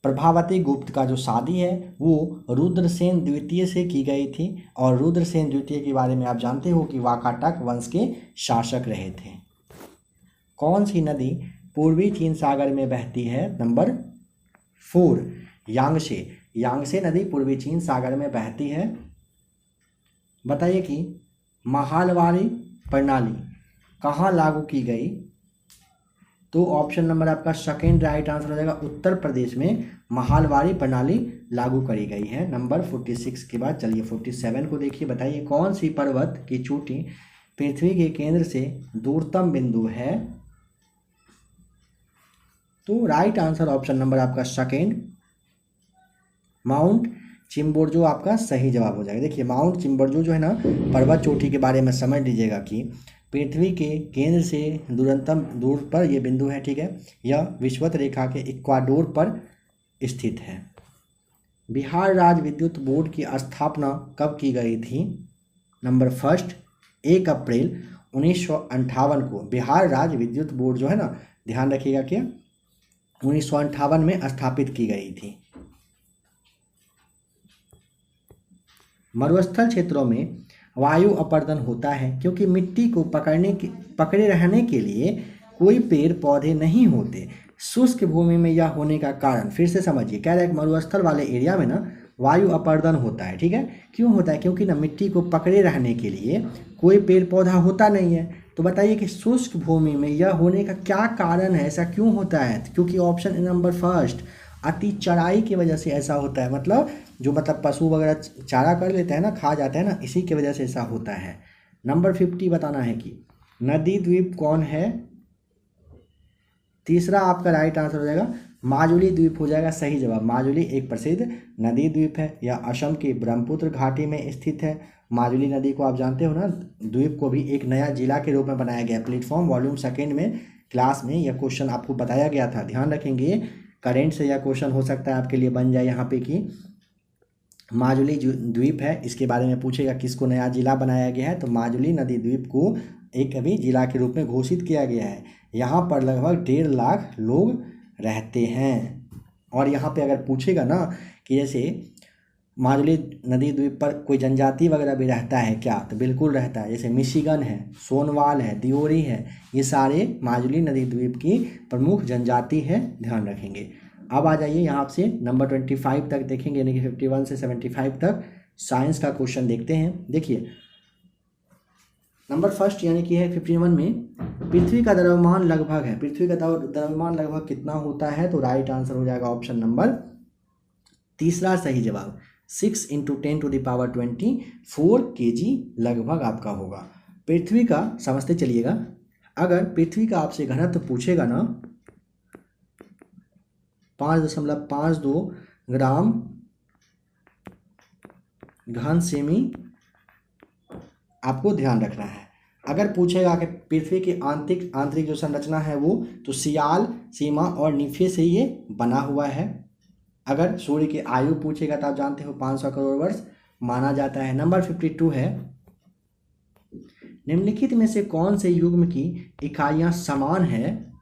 प्रभावती गुप्त का जो शादी है वो रुद्रसेन द्वितीय से की गई थी, और रुद्रसेन द्वितीय के बारे में आप जानते हो कि वाकाटक वंश के शासक रहे थे। कौन सी नदी पूर्वी चीन सागर में बहती है? नंबर 4 यांगसे। यांगसे नदी पूर्वी चीन सागर में बहती है। बताइए कि महालवारी प्रणाली कहाँ लागू की गई? तो ऑप्शन नंबर आपका 2 राइट आंसर हो जाएगा। उत्तर प्रदेश में महालवारी प्रणाली लागू करी गई है। नंबर 46 के बाद चलिए 47 को देखिए। बताइए कौन सी पर्वत की चोटी पृथ्वी के केंद्र से दूरतम बिंदु है? तो राइट आंसर ऑप्शन नंबर आपका 2 माउंट चिम्बोरजो आपका सही जवाब हो जाएगा। देखिए माउंट चिम्बोरजो जो है ना, पर्वत चोटी के बारे में समझ लीजिएगा कि पृथ्वी के केंद्र से दूरतम दूर पर यह बिंदु है, ठीक है। यह विषुवत रेखा के इक्वाडोर पर स्थित है। बिहार राज्य विद्युत बोर्ड की स्थापना कब की गई थी? नंबर 1 अप्रैल 1958 को बिहार राज्य विद्युत बोर्ड जो है ना, ध्यान रखिएगा कि 1958 में स्थापित की गई थी। मरुस्थल क्षेत्रों में वायु अपर्दन होता है क्योंकि मिट्टी को पकड़े रहने के लिए कोई पेड़ पौधे नहीं होते। शुष्क भूमि में यह होने का कारण फिर से समझिए। कह रहा है मरुस्थल वाले एरिया में ना वायु अपर्दन होता है, ठीक है। क्यों होता है? क्योंकि ना मिट्टी को पकड़े रहने के लिए कोई पेड़ पौधा होता नहीं है। तो बताइए कि शुष्क भूमि में यह होने का क्या कारण है, ऐसा क्यों होता है? क्योंकि ऑप्शन नंबर 1 अति चराई की वजह से ऐसा होता है। मतलब जो पशु वगैरह चारा कर लेते हैं ना, खा जाते हैं ना, इसी की वजह से ऐसा होता है। नंबर 50 बताना है कि नदी द्वीप कौन है? तीसरा आपका राइट आंसर हो जाएगा माजुली द्वीप हो जाएगा सही जवाब। माजुली एक प्रसिद्ध नदी द्वीप है। यह असम की ब्रह्मपुत्र घाटी में स्थित है। माजुली नदी को आप जानते हो ना, द्वीप को भी एक नया जिला के रूप में बनाया गया। प्लेटफॉर्म वॉल्यूम 2 में क्लास में यह क्वेश्चन आपको बताया गया था, ध्यान रखेंगे। करेंट से यह क्वेश्चन हो सकता है आपके लिए बन जाए यहाँ पे कि माजुली द्वीप है, इसके बारे में पूछेगा किसको नया जिला बनाया गया है, तो माजुली नदी द्वीप को एक अभी जिला के रूप में घोषित किया गया है। यहाँ पर लगभग 1.5 लाख लोग रहते हैं। और यहाँ पे अगर पूछेगा ना कि जैसे माजुली नदी द्वीप पर कोई जनजाति वगैरह भी रहता है क्या, तो बिल्कुल रहता है। जैसे मिशिगन है, सोनवाल है, दियोरी है, ये सारे माजुली नदी द्वीप की प्रमुख जनजाति है, ध्यान रखेंगे। अब आ जाइए यहाँ से नंबर 25 तक देखेंगे, यानी कि 51 से 75 तक साइंस का क्वेश्चन देखते हैं। देखिए नंबर 1 यानी कि है 51 में पृथ्वी का द्रव्यमान लगभग है। पृथ्वी का द्रव्यमान लगभग कितना होता है? तो राइट आंसर हो जाएगा ऑप्शन नंबर 3 सही जवाब। 6 × 10⁻24 kg लगभग आपका होगा। पृथ्वी का समझते चलिएगा, अगर पृथ्वी का आपसे घनत्व पूछेगा ना 5.52 ग्राम घन सेमी, आपको ध्यान रखना है। अगर पूछेगा कि पृथ्वी की आंतरिक जो संरचना है वो, तो सियाल, सीमा और निफे से ये बना हुआ है। अगर सूर्य की आयु पूछेगा तो आप जानते हो 500 करोड़ वर्ष माना जाता है। नंबर 52 है निम्नलिखित में से कौन से युग्म की इकाइयां समान है?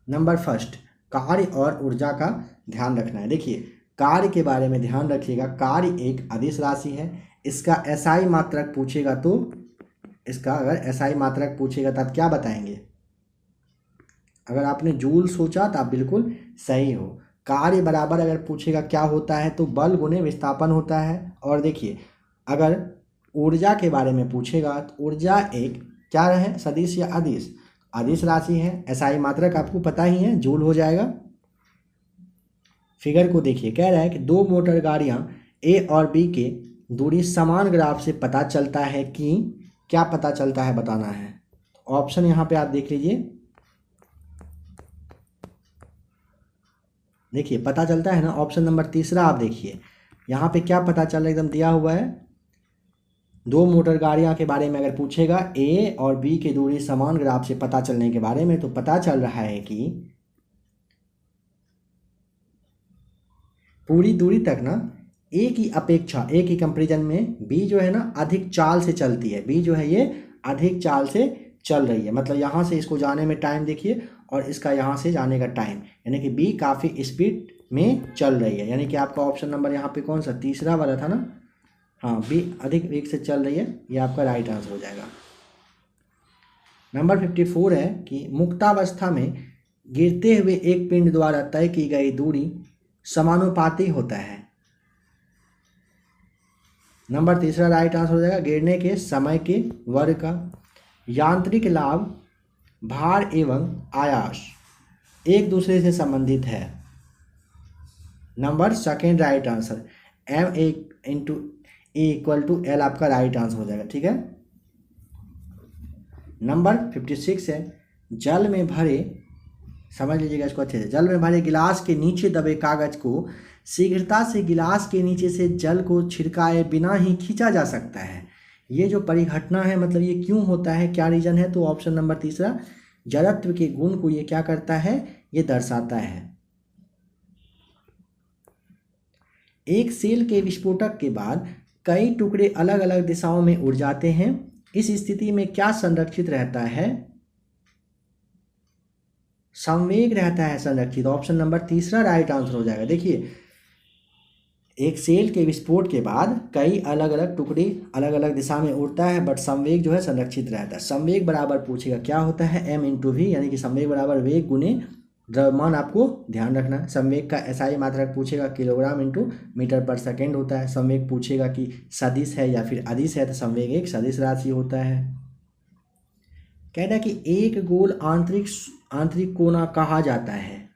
नंबर 1 कार्य और ऊर्जा का ध्यान रखना है। देखिए कार्य के बारे में ध्यान रखिएगा। कार्य एक अदिश राशि है। इसका एसआई मात्रक पूछेगा तो इसका अगर एसआई मात्रक पूछेगा तो आप क्या बताएंगे? अगर आपने जूल सोचा तो आप बिल्कुल सही हो। कार्य बराबर अगर पूछेगा क्या होता है तो बल गुणे विस्थापन होता है। और देखिए अगर ऊर्जा के बारे में पूछेगा तो ऊर्जा एक क्या है, सदिश या अदिश? अदिश राशि है। एसआई मात्रक आपको पता ही है, जूल हो जाएगा। फिगर को देखिए, कह रहा है कि दो मोटर गाड़ियां ए और बी के दूरी समान ग्राफ से पता चलता है कि क्या पता चलता है बताना है। ऑप्शन यहाँ पे आप देख लीजिए। देखिए पता चलता है ना, ऑप्शन नंबर तीसरा आप देखिए यहाँ पे क्या पता चल रहा है, एकदम दिया हुआ है। दो मोटर गाड़ियां के बारे में अगर पूछेगा ए और बी की दूरी समान ग्राफ से पता चलने के बारे में, तो पता चल रहा है कि पूरी दूरी तक ना ए की अपेक्षा, ए की कंपेरिजन में बी जो है ना अधिक चाल से चलती है। बी जो है ये अधिक चाल से चल रही है। मतलब यहाँ से इसको जाने में टाइम देखिए और इसका यहाँ से जाने का टाइम, यानी कि बी काफ़ी स्पीड में चल रही है। यानी कि आपका ऑप्शन नंबर यहाँ पे कौन सा, तीसरा वाला था ना? हाँ, बी अधिक वेग से चल रही है, ये आपका राइट आंसर हो जाएगा। नंबर 54 है कि मुक्तावस्था में गिरते हुए एक पिंड द्वारा तय की गई दूरी समानुपाती होता है। नंबर तीसरा राइट आंसर हो जाएगा गिरने के समय के वर्ग का। यांत्रिक लाभ, भार एवं आयास एक दूसरे से संबंधित है। Number second right answer M A into A equal to L आपका राइट आंसर हो जाएगा। ठीक है। नंबर 56 है जल में भरे, समझ लीजिएगा इसको अच्छे से, जल में भरे गिलास के नीचे दबे कागज को शीघ्रता से गिलास के नीचे से जल को छिड़काए बिना ही खींचा जा सकता है। ये जो परिघटना है, मतलब ये क्यों होता है, क्या रीजन है? तो ऑप्शन नंबर तीसरा, जड़त्व के गुण को ये क्या करता है, ये दर्शाता है। एक सेल के विस्फोटक के बाद कई टुकड़े अलग अलग दिशाओं में उड़ जाते हैं। इस स्थिति में क्या संरक्षित रहता है? संवेग रहता है संरक्षित। ऑप्शन नंबर तीसरा राइट आंसर हो जाएगा। देखिए एक सेल के विस्फोट के बाद कई अलग अलग टुकड़े अलग अलग दिशा में उड़ता है, बट संवेग जो है संरक्षित रहता है। संवेग बराबर पूछेगा क्या होता है, एम इंटू वी, यानी कि संवेग बराबर वेग गुने द्रव्यमान। आपको ध्यान रखना है। संवेग का एसआई मात्रक पूछेगा किलोग्राम इंटू मीटर पर सेकेंड होता है। संवेग पूछेगा कि सदिश है या फिर अदिश है, तो संवेग एक सदिश राशि होता है। कहना है कि एक गोल आंतरिक कोना कहा जाता है।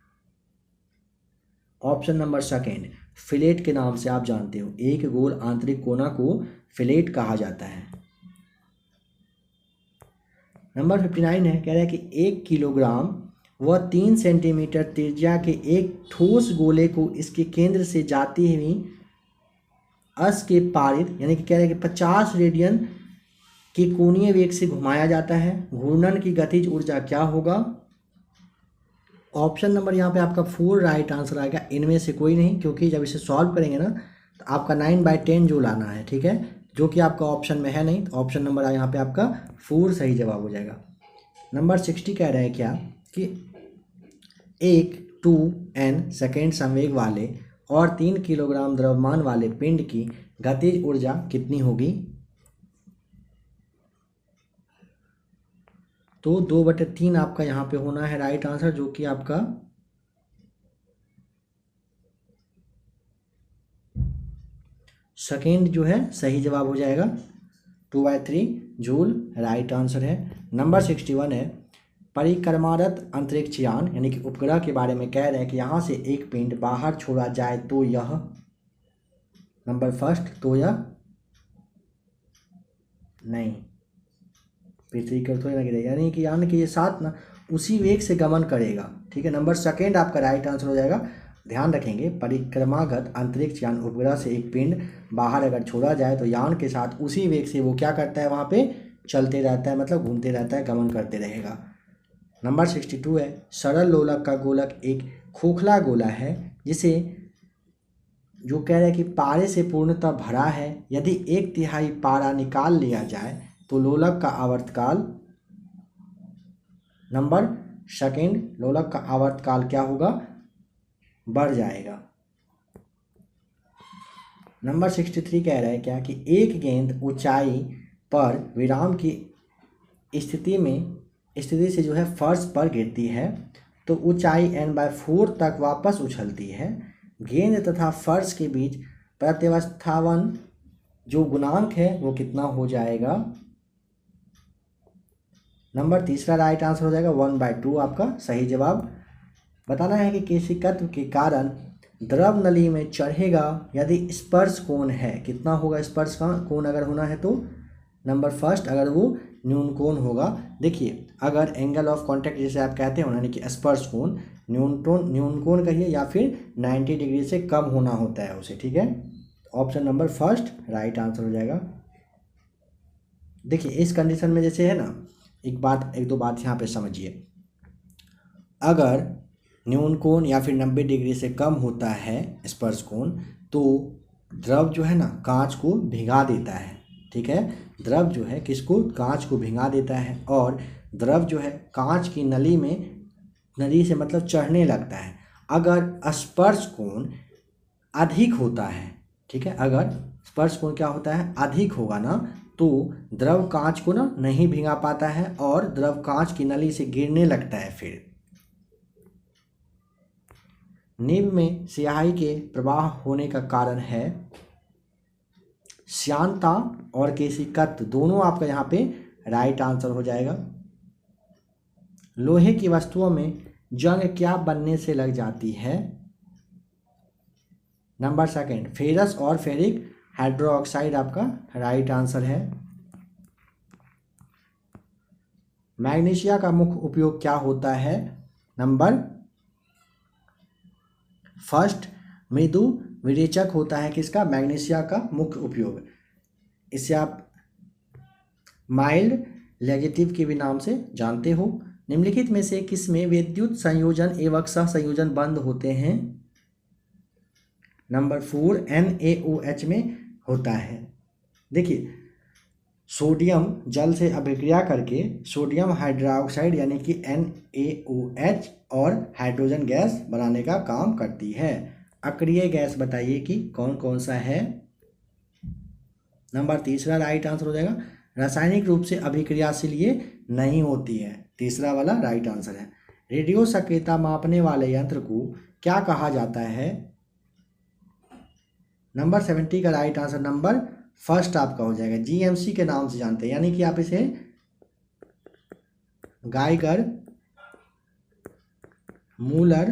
ऑप्शन नंबर सेकेंड, फिलेट के नाम से आप जानते हो। एक गोल आंतरिक कोना को फिलेट कहा जाता है। नंबर 59 है, कह रहा है कि 1 किलोग्राम व 3 सेंटीमीटर त्रिज्या के एक ठोस गोले को इसके केंद्र से जाती हुई अस के पारित, यानी कि कह रहे हैं कि 50 रेडियन के कोणीय वेग से घुमाया जाता है। घूर्णन की गतिज ऊर्जा क्या होगा? ऑप्शन नंबर यहाँ पे आपका 4 राइट आंसर आएगा, इनमें से कोई नहीं, क्योंकि जब इसे सॉल्व करेंगे ना तो आपका 9/10 जूल आना है। ठीक है, जो कि आपका ऑप्शन में है नहीं, तो ऑप्शन नंबर यहाँ पे आपका 4 सही जवाब हो जाएगा। नंबर 60 कह रहा है क्या कि 1 2n सेकेंड संवेग वाले और 3 किलोग्राम द्रव्यमान वाले पिंड की गतिज ऊर्जा कितनी होगी? तो 2/3 आपका यहाँ पे होना है राइट आंसर, जो कि आपका सेकेंड जो है सही जवाब हो जाएगा। 2/3 जूल राइट आंसर है। नंबर 61 है परिक्रमारत अंतरिक्ष यान यानी कि उपग्रह के बारे में कह रहे हैं कि यहाँ से एक पिंड बाहर छोड़ा जाए तो यह, नंबर फर्स्ट, तो यह नहीं, पृथ्वी की ओर थोड़ी ना गिरेगा, यानी कि यान के साथ ना उसी वेग से गमन करेगा। ठीक है, नंबर सेकेंड आपका राइट आंसर हो जाएगा। ध्यान रखेंगे, परिक्रमागत अंतरिक्ष यान उपग्रह से एक पिंड बाहर अगर छोड़ा जाए तो यान के साथ उसी वेग से वो क्या करता है, वहाँ पे चलते रहता है, मतलब घूमते रहता है, गमन करते रहेगा। नंबर 62 है सरल लोलक का गोलक एक खोखला गोला है जिसे, जो कह रहे हैं कि पारे से पूर्णतः भरा है। यदि 1/3 पारा निकाल लिया जाए तो लोलक का आवर्तकाल, नंबर सेकेंड, लोलक का आवर्तकाल क्या होगा, बढ़ जाएगा। नंबर 63 कह रहा है क्या कि एक गेंद ऊंचाई पर विराम की स्थिति से जो है फर्श पर गिरती है तो ऊंचाई n/4 तक वापस उछलती है। गेंद तथा फर्श के बीच प्रत्यवस्थावन जो गुणांक है वो कितना हो जाएगा। नंबर तीसरा राइट आंसर हो जाएगा 1/2 आपका सही जवाब। बताना है कि केशिकत्व के कारण द्रव नली में चढ़ेगा यदि स्पर्श कोण है, कितना होगा स्पर्श का कोण अगर होना है तो। नंबर फर्स्ट अगर वो न्यून कोण होगा। देखिए अगर एंगल ऑफ कांटेक्ट जैसे आप कहते हो यानी कि स्पर्श कोण न्यून कोण कहिए या फिर 90 डिग्री से कम होना होता है उसे, ठीक है। Option number first right answer हो जाएगा। देखिए इस कंडीशन में जैसे है ना, एक दो बात यहाँ पे समझिए। अगर न्यून कोण या फिर 90 डिग्री से कम होता है स्पर्श कोण तो द्रव जो है ना कांच को भिगा देता है, ठीक है। द्रव जो है किसको, कांच को भिगा देता है और द्रव जो है कांच की नली से मतलब चढ़ने लगता है। अगर स्पर्श कोण अधिक होता है, ठीक है, अगर स्पर्श कोण क्या होता है अधिक होगा ना तो द्रव कांच को ना नहीं भिगा पाता है और द्रव कांच की नली से गिरने लगता है। फिर निब में स्याही के प्रवाह होने का कारण है श्यानता और केशिकत्व, दोनों आपका यहाँ पे राइट आंसर हो जाएगा। लोहे की वस्तुओं में जंग क्या बनने से लग जाती है। नंबर सेकंड फेरस और फेरिक हाइड्रोक्साइड आपका राइट आंसर है। मैग्नीशिया का मुख्य उपयोग क्या होता है। नंबर फर्स्ट मृदु विरेचक होता है किसका, मैग्नीशिया का मुख्य उपयोग। इसे आप माइल्ड लेगेटिव के भी नाम से जानते हो। निम्नलिखित में से किसमें विद्युत संयोजन एवं सह संयोजन बंद होते हैं। नंबर 4 NaOH में होता है। देखिए सोडियम जल से अभिक्रिया करके सोडियम हाइड्रोक्साइड यानी कि NaOH और हाइड्रोजन गैस बनाने का काम करती है। अक्रिय गैस बताइए कि कौन कौन सा है। नंबर तीसरा राइट आंसर हो जाएगा। रासायनिक रूप से अभिक्रियाशील ये नहीं होती है, तीसरा वाला राइट आंसर है। रेडियो सक्रियता मापने वाले यंत्र को क्या कहा जाता है। नंबर 70 का राइट आंसर नंबर फर्स्ट आपका हो जाएगा। GMC के नाम से जानते हैं, यानी कि आप इसे गाइगर मूलर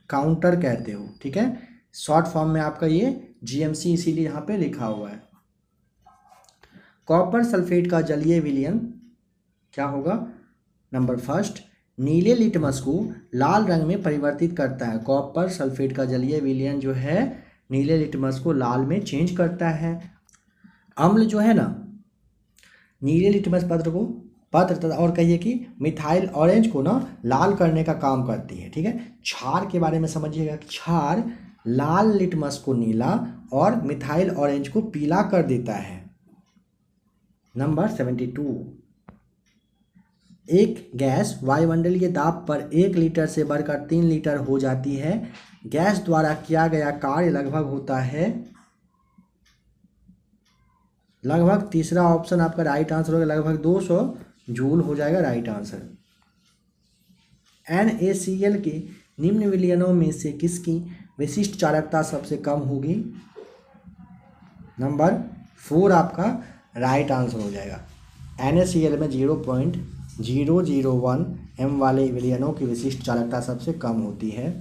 काउंटर कहते हो, ठीक है। शॉर्ट फॉर्म में आपका ये GMC इसीलिए यहाँ पे लिखा हुआ है। कॉपर सल्फेट का जलीय विलयन क्या होगा। नंबर फर्स्ट नीले लिटमस को लाल रंग में परिवर्तित करता है। कॉपर सल्फेट का जलीय विलयन जो है नीले लिटमस को लाल में चेंज करता है। अम्ल जो है ना नीले लिटमस पत्र तथा और कहिए कि मिथाइल ऑरेंज को ना लाल करने का काम करती है, ठीक है। क्षार के बारे में समझिएगा। क्षार लाल लिटमस को नीला और मिथाइल ऑरेंज को पीला कर देता है। नंबर 72 एक गैस वायुमंडलीय दाब पर 1 लीटर से बढ़कर 3 लीटर हो जाती है। गैस द्वारा किया गया कार्य लगभग होता है। लगभग तीसरा ऑप्शन आपका राइट आंसर होगा, लगभग 200 जूल हो जाएगा राइट आंसर। NaCl के निम्न विलयनों में से किसकी विशिष्ट चालकता सबसे कम होगी। नंबर 4 आपका राइट आंसर हो जाएगा। NaCl में 0.001 m वाले विलयनों की विशिष्ट चालकता सबसे कम होती है।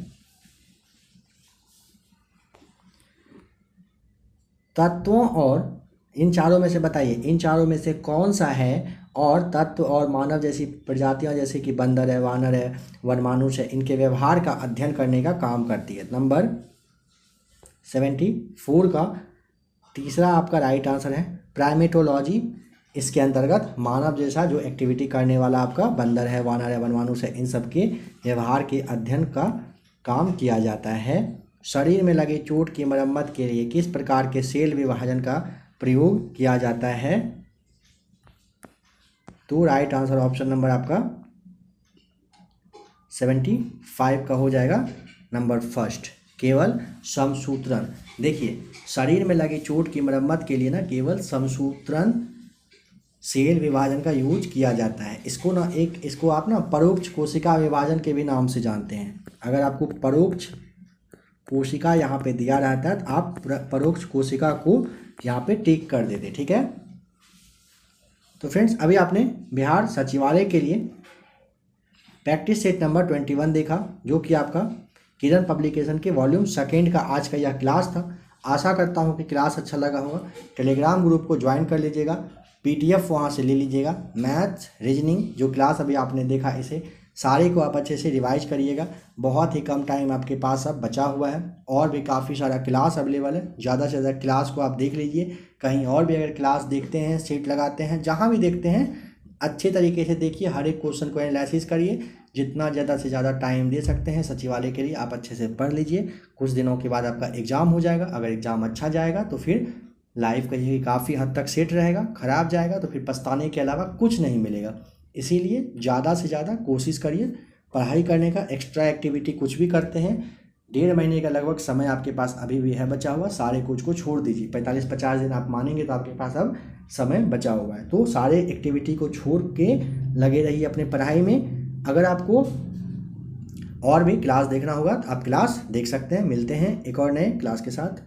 तत्वों और इन चारों में से बताइए, इन चारों में से कौन सा है और तत्व और मानव जैसी प्रजातियां जैसे कि बंदर है, वानर है, वनमानुष है, इनके व्यवहार का अध्ययन करने का काम करती है। नंबर 74 का तीसरा आपका राइट आंसर है प्राइमेटोलॉजी। इसके अंतर्गत मानव जैसा जो एक्टिविटी करने वाला आपका बंदर है, वानर है, वनमानुष है, इन सब के व्यवहार के अध्ययन का काम किया जाता है। शरीर में लगे चोट की मरम्मत के लिए किस प्रकार के सेल विभाजन का प्रयोग किया जाता है। तो राइट आंसर ऑप्शन नंबर आपका 75 का हो जाएगा, नंबर फर्स्ट। केवल समसूत्रण। देखिए, शरीर में लगी चोट की मरम्मत के लिए ना केवल समसूत्रण सेल विभाजन का यूज किया जाता है। इसको आप ना परोक्ष कोशिका विभाजन के भी नाम से जानते हैं। अगर आपको परोक्ष कोशिका यहाँ पे दिया रहता है तो आप परोक्ष कोशिका को यहाँ पे टिक कर देते, ठीक है। तो फ्रेंड्स, अभी आपने बिहार सचिवालय के लिए प्रैक्टिस सेट नंबर 21 देखा, जो कि आपका किरण पब्लिकेशन के वॉल्यूम सेकेंड का आज का यह क्लास था। आशा करता हूँ कि क्लास अच्छा लगा होगा। टेलीग्राम ग्रुप को ज्वाइन कर लीजिएगा, पीडीएफ वहाँ से ले लीजिएगा। मैथ्स, रीजनिंग जो क्लास अभी आपने देखा, इसे सारे को आप अच्छे से रिवाइज करिएगा। बहुत ही कम टाइम आपके पास अब बचा हुआ है और भी काफ़ी सारा क्लास अवेलेबल है। ज़्यादा से ज़्यादा क्लास को आप देख लीजिए। कहीं और भी अगर क्लास देखते हैं, सेट लगाते हैं, जहाँ भी देखते हैं, अच्छे तरीके से देखिए, हर एक क्वेश्चन को एनालिसिस करिए। जितना ज़्यादा से ज़्यादा टाइम दे सकते हैं सचिवालय के लिए आप अच्छे से पढ़ लीजिए। कुछ दिनों के बाद आपका एग्ज़ाम हो जाएगा। अगर एग्ज़ाम अच्छा जाएगा तो फिर लाइफ कहीं काफ़ी हद तक सेट रहेगा। ख़राब जाएगा तो फिर पछताने के अलावा कुछ नहीं मिलेगा। इसीलिए ज़्यादा से ज़्यादा कोशिश करिए पढ़ाई करने का। एक्स्ट्रा एक्टिविटी कुछ भी करते हैं, 1.5 महीने का लगभग समय आपके पास अभी भी है बचा हुआ। सारे कुछ को छोड़ दीजिए। 45-50 दिन आप मानेंगे तो आपके पास अब समय बचा हुआ है। तो सारे एक्टिविटी को छोड़ के लगे रहिए अपने पढ़ाई में। अगर आपको और भी क्लास देखना होगा तो आप क्लास देख सकते हैं। मिलते हैं एक और नए क्लास के साथ।